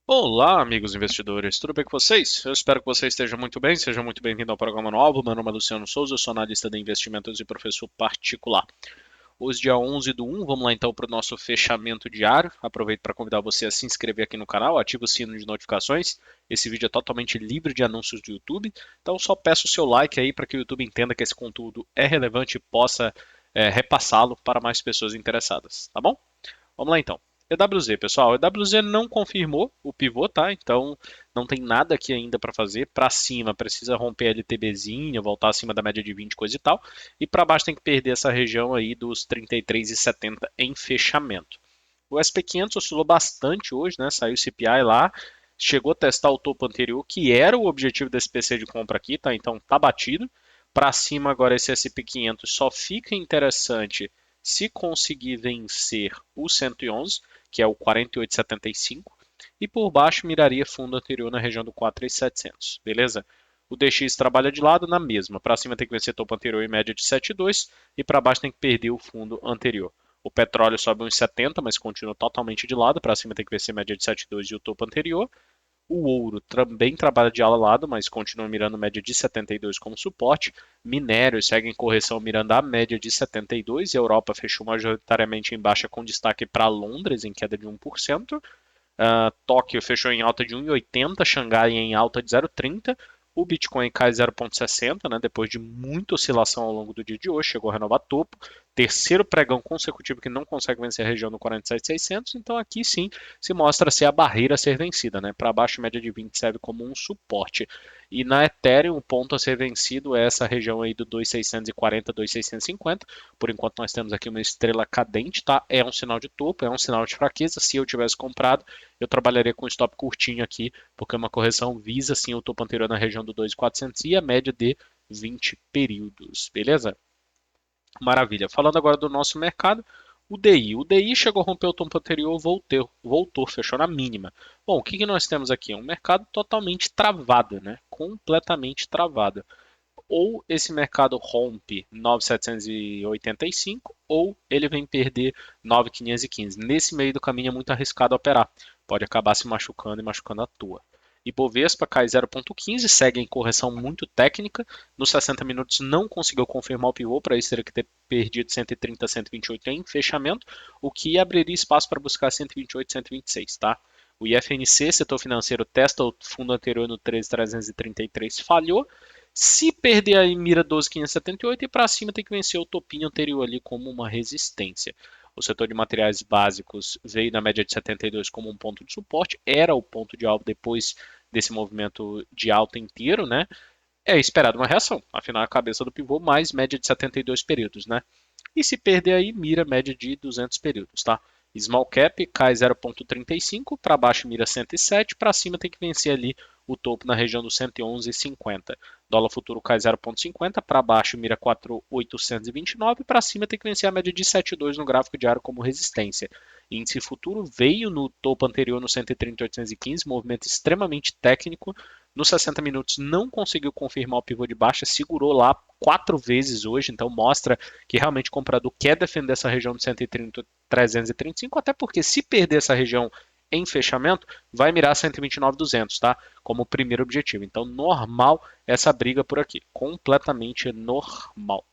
Olá, amigos investidores, tudo bem com vocês? Eu espero que vocês estejam muito bem, seja muito bem-vindo ao programa novo. Meu nome é Luciano Souza, eu sou analista de investimentos e professor particular. Hoje, dia 11/1, vamos lá então para o nosso fechamento diário. Aproveito para convidar você a se inscrever aqui no canal, ativa o sino de notificações. Esse vídeo é totalmente livre de anúncios do YouTube, então só peço o seu like aí para que o YouTube entenda que esse conteúdo é relevante e possa repassá-lo para mais pessoas interessadas, tá bom? Vamos lá então. EWZ, pessoal. EWZ não confirmou o pivô, tá? Então não tem nada aqui ainda para fazer. Para cima precisa romper a LTBzinha, voltar acima da média de 20, coisa e tal. E para baixo tem que perder essa região aí dos 33,70 em fechamento. O SP500 oscilou bastante hoje, né? Saiu o CPI lá, chegou a testar o topo anterior, que era o objetivo desse PC de compra aqui, tá? Então tá batido. Para cima agora esse SP500 só fica interessante se conseguir vencer o 111, que é o 48,75, e por baixo miraria fundo anterior na região do 4,700, beleza? O DX trabalha de lado na mesma. Para cima tem que vencer topo anterior em média de 7,2 e para baixo tem que perder o fundo anterior. O petróleo sobe uns 70, mas continua totalmente de lado. Para cima tem que vencer média de 7,2 e o topo anterior. O ouro também trabalha de ala a lado, mas continua mirando média de 72 como suporte. Minérios seguem correção mirando a média de 72 e a Europa fechou majoritariamente em baixa com destaque para Londres em queda de 1%. Tóquio fechou em alta de 1,80, Xangai em alta de 0,30. O Bitcoin cai 0,60, né, depois de muita oscilação ao longo do dia de hoje, chegou a renovar topo. Terceiro pregão consecutivo que não consegue vencer a região do 47.600, então aqui sim se mostra ser a barreira a ser vencida. Né? Para baixo, média de 20 serve como um suporte. E na Ethereum, o ponto a ser vencido é essa região aí do 2.640, 2.650. Por enquanto nós temos aqui uma estrela cadente, tá? É um sinal de topo, é um sinal de fraqueza. Se eu tivesse comprado, eu trabalharia com stop curtinho aqui, porque uma correção visa sim o topo anterior na região do 2.400 e a média de 20 períodos, beleza? Maravilha. Falando agora do nosso mercado, o DI. O DI chegou a romper o topo anterior, voltou, fechou na mínima. Bom, o que, que nós temos aqui? Um mercado totalmente travado, né? Completamente travado. Ou esse mercado rompe 9.785 ou ele vem perder 9.515. Nesse meio do caminho é muito arriscado operar. Pode acabar se machucando e machucando à toa. Ibovespa cai 0,15, segue em correção muito técnica. Nos 60 minutos não conseguiu confirmar o pivô, para isso teria que ter perdido 130, 128 em fechamento, o que abriria espaço para buscar 128, 126, tá? O IFNC, setor financeiro, testa o fundo anterior no 13.333, falhou. Se perder aí, mira 12.578 e para cima tem que vencer o topinho anterior ali como uma resistência. O setor de materiais básicos veio na média de 72 como um ponto de suporte, era o ponto de alvo depois desse movimento de alta inteiro, né? É esperado uma reação, afinal a cabeça do pivô mais média de 72 períodos, né? E se perder aí, mira média de 200 períodos, tá? Small cap cai 0,35, para baixo mira 107, para cima tem que vencer ali o topo na região dos 111,50. Dólar futuro cai 0,50, para baixo mira 4.829, para cima tem que vencer a média de 7,2 no gráfico diário como resistência. Índice futuro veio no topo anterior no 130.815, movimento extremamente técnico. Nos 60 minutos não conseguiu confirmar o pivô de baixa, segurou lá 4 vezes hoje, então mostra que realmente o comprador quer defender essa região de 130, 335, até porque se perder essa região em fechamento, vai mirar 129,200, tá? Como primeiro objetivo. Então, normal essa briga por aqui. Completamente normal.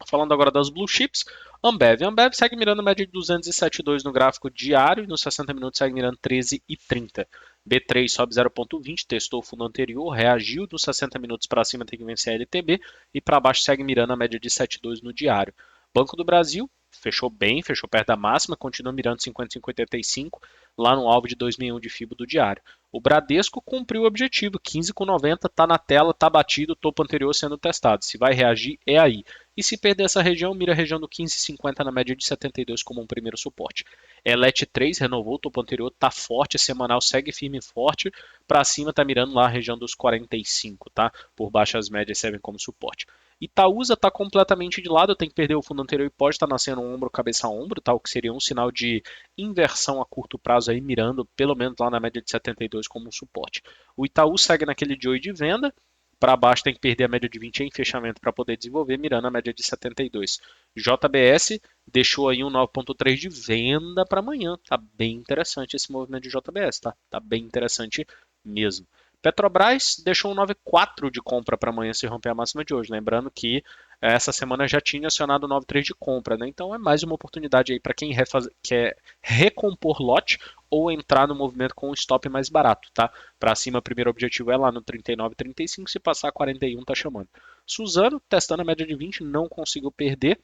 Falando agora das blue chips, Ambev. Ambev segue mirando média de 207,2 no gráfico diário e nos 60 minutos segue mirando 13,30. B3 sobe 0,20, testou o fundo anterior, reagiu nos 60 minutos para cima, tem que vencer a LTB e para baixo segue mirando a média de 7,2 no diário. Banco do Brasil fechou bem, fechou perto da máxima, continua mirando 50,85 lá no alvo de 2,61 de FIBO do diário. O Bradesco cumpriu o objetivo, 15,90 está na tela, está batido, topo anterior sendo testado. Se vai reagir, é aí. E se perder essa região, mira a região do 15,50 na média de 72 como um primeiro suporte. Elet 3 renovou o topo anterior, está forte, semanal segue firme e forte. Para cima está mirando lá a região dos 45, tá? Por baixo as médias servem como suporte. Itaúsa está completamente de lado, tem que perder o fundo anterior e pode estar nascendo um ombro, cabeça a ombro, tá? O que seria um sinal de inversão a curto prazo aí, mirando pelo menos lá na média de 72 como um suporte. O Itaú segue naquele de hoje de venda, Para baixo tem que perder a média de 20 em fechamento para poder desenvolver, mirando a média de 72. JBS deixou aí um 9.3 de venda para amanhã. Tá bem interessante esse movimento de JBS, tá? Tá bem interessante mesmo. Petrobras deixou um 9.4 de compra para amanhã se romper a máxima de hoje. Lembrando que essa semana já tinha acionado o 9.3 de compra, né? Então é mais uma oportunidade aí para quem quer recompor lote ou entrar no movimento com um stop mais barato, tá? Para cima, o primeiro objetivo é lá no 39,35, se passar 41 tá chamando. Suzano, testando a média de 20, não conseguiu perder.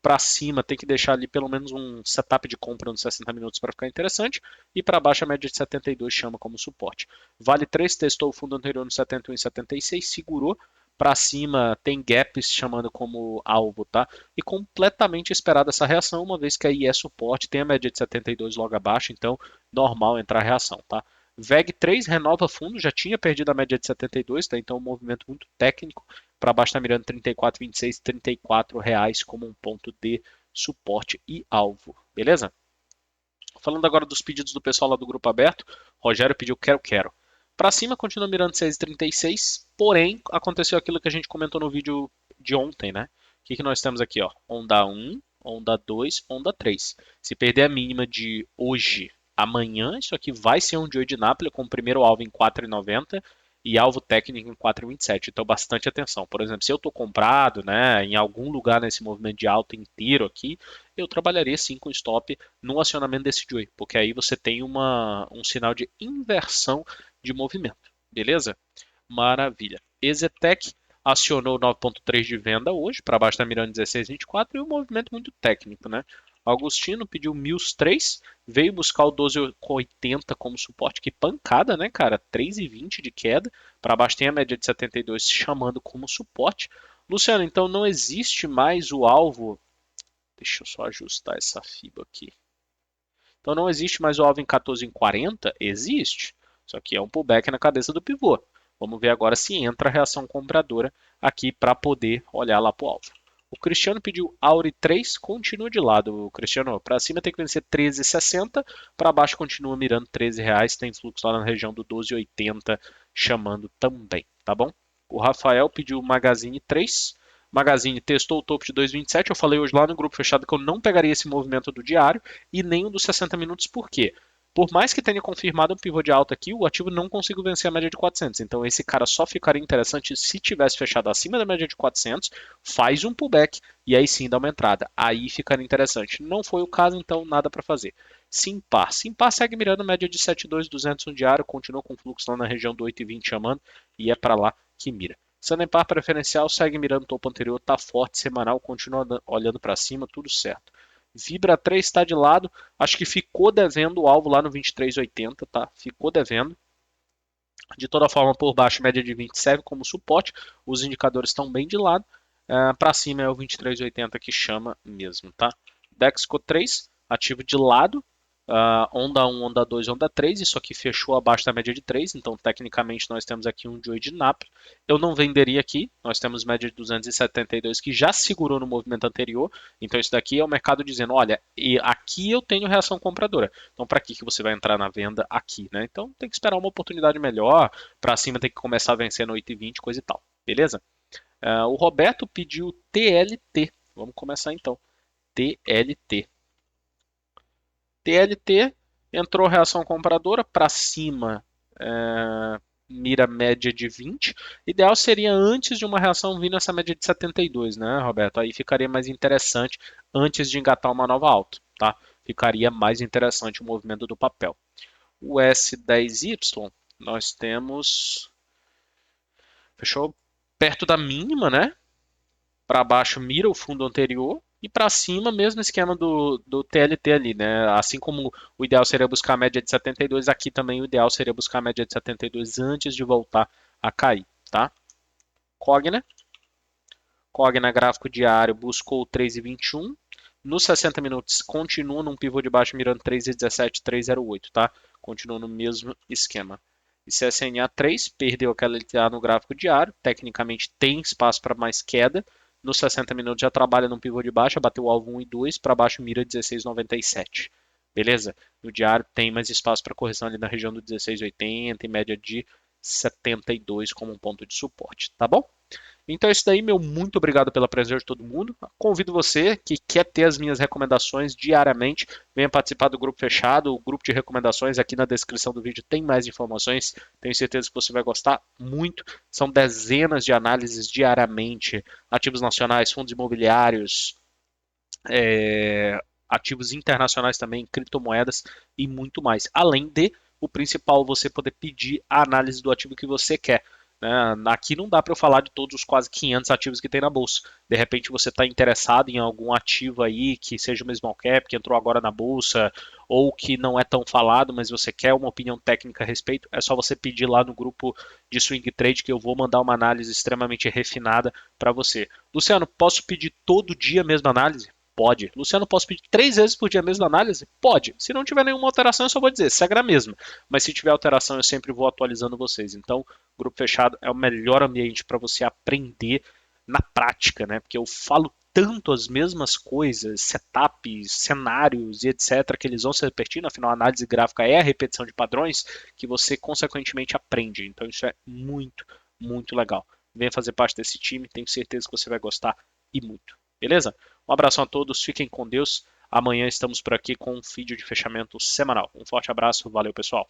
Para cima tem que deixar ali pelo menos um setup de compra nos 60 minutos para ficar interessante. E para baixo a média de 72 chama como suporte. Vale 3 testou o fundo anterior no 71 e 76, segurou. Para cima tem gaps chamando como alvo, tá? E completamente esperada essa reação, uma vez que aí é suporte, tem a média de 72 logo abaixo, então normal entrar a reação, tá? VEG 3 renova fundo, já tinha perdido a média de 72, tá? Então um movimento muito técnico. Para baixo está mirando 34,26, R$ 34 como um ponto de suporte e alvo. Beleza? Falando agora dos pedidos do pessoal lá do grupo aberto, Rogério pediu quero. Para cima continua mirando 6,36, porém aconteceu aquilo que a gente comentou no vídeo de ontem, né? O que nós temos aqui, ó? Onda 1, onda 2, onda 3. Se perder a mínima de hoje, amanhã, isso aqui vai ser um dia de Nápoles com o primeiro alvo em 4,90 e alvo técnico em 4,27. Então bastante atenção. Por exemplo, se eu estou comprado, né, em algum lugar nesse movimento de alta inteiro aqui, eu trabalharia sim com stop no acionamento desse joy, porque aí você tem um sinal de inversão de movimento, beleza? Maravilha. Exetec acionou 9.3 de venda hoje, para baixo está mirando 16,24 e um movimento muito técnico, né? Augustino pediu Mills 3, veio buscar o 12,80 como suporte, que pancada, né, cara? 3,20 de queda, para baixo tem a média de 72 chamando como suporte. Luciano, então não existe mais o alvo. Deixa eu só ajustar essa FIBA aqui. Então não existe mais o alvo em 14,40? Existe. Só que é um pullback na cabeça do pivô. Vamos ver agora se entra a reação compradora aqui para poder olhar lá para o alvo. O Cristiano pediu Auri 3, continua de lado. O Cristiano, para cima tem que vencer 13,60, para baixo continua mirando R$ 13, tem fluxo lá na região do 12,80, chamando também, tá bom? O Rafael pediu Magazine 3, Magazine testou o topo de 2,27. Eu falei hoje lá no grupo fechado que eu não pegaria esse movimento do diário e nem o dos 60 minutos. Por quê? Por mais que tenha confirmado um pivô de alta aqui, o ativo não conseguiu vencer a média de 400. Então esse cara só ficaria interessante se tivesse fechado acima da média de 400, faz um pullback e aí sim dá uma entrada. Aí ficaria interessante. Não foi o caso, então nada para fazer. Simpar. Simpar segue mirando a média de 7,200 no diário, continua com fluxo lá na região do 8,20 chamando e é para lá que mira. Sanepar preferencial segue mirando o topo anterior, tá forte, semanal, continua olhando para cima, tudo certo. Vibra 3 está de lado, acho que ficou devendo o alvo lá no 23,80, tá? Ficou devendo. De toda forma, por baixo, média de 20 serve como suporte, os indicadores estão bem de lado. Para cima é o 23,80 que chama mesmo, tá? Dexco 3, ativo de lado, onda 1, onda 2, onda 3, isso aqui fechou abaixo da média de 3, então tecnicamente nós temos aqui um joy de Naples. Eu não venderia aqui, nós temos média de 272 que já segurou no movimento anterior, então isso daqui é o mercado dizendo, olha, e aqui eu tenho reação compradora, então para que você vai entrar na venda aqui, né? Então tem que esperar uma oportunidade melhor, para cima tem que começar a vencer no 8,20, coisa e tal, beleza? O Roberto pediu TLT, vamos começar então, TLT. TLT entrou reação compradora para cima, mira média de 20. Ideal seria antes de uma reação vir nessa média de 72, né, Roberto? Aí ficaria mais interessante antes de engatar uma nova alta, tá? Ficaria mais interessante o movimento do papel. O S10Y, nós temos. Fechou perto da mínima, né? Para baixo mira o fundo anterior e para cima mesmo esquema do TLT ali, né? Assim como o ideal seria buscar a média de 72, aqui também o ideal seria buscar a média de 72 antes de voltar a cair, tá? Cogna gráfico diário buscou 3,21. Nos 60 minutos continua num pivô de baixo mirando 3,17, 3,08, tá? Continua no mesmo esquema. E CSNA 3 perdeu aquela LTA no gráfico diário, tecnicamente tem espaço para mais queda. Nos 60 minutos já trabalha num pivô de baixa, bateu o alvo 1 e 2, para baixo mira 16,97. Beleza? No diário tem mais espaço para correção ali na região do 16,80 e média de 72 como um ponto de suporte, tá bom? Então é isso daí, meu muito obrigado pela presença de todo mundo. Convido você que quer ter as minhas recomendações diariamente, venha participar do grupo fechado, o grupo de recomendações aqui na descrição do vídeo tem mais informações. Tenho certeza que você vai gostar muito. São dezenas de análises diariamente, ativos nacionais, fundos imobiliários, ativos internacionais também, criptomoedas e muito mais. Além de o principal, você poder pedir a análise do ativo que você quer. Né? Aqui não dá para eu falar de todos os quase 500 ativos que tem na bolsa. De repente você está interessado em algum ativo aí que seja o small cap, que entrou agora na bolsa, ou que não é tão falado, mas você quer uma opinião técnica a respeito, é só você pedir lá no grupo de Swing Trade que eu vou mandar uma análise extremamente refinada para você. Luciano, posso pedir todo dia a mesma análise? Pode. Luciano, posso pedir 3 vezes por dia a mesma análise? Pode. Se não tiver nenhuma alteração, eu só vou dizer, segue a mesma. Mas se tiver alteração, eu sempre vou atualizando vocês. Então, grupo fechado é o melhor ambiente para você aprender na prática, né? Porque eu falo tanto as mesmas coisas, setups, cenários e etc, que eles vão se repetindo, afinal a análise gráfica é a repetição de padrões, que você consequentemente aprende. Então isso é muito, muito legal. Venha fazer parte desse time, tenho certeza que você vai gostar e muito. Beleza? Um abraço a todos, fiquem com Deus. Amanhã estamos por aqui com um vídeo de fechamento semanal. Um forte abraço, valeu pessoal.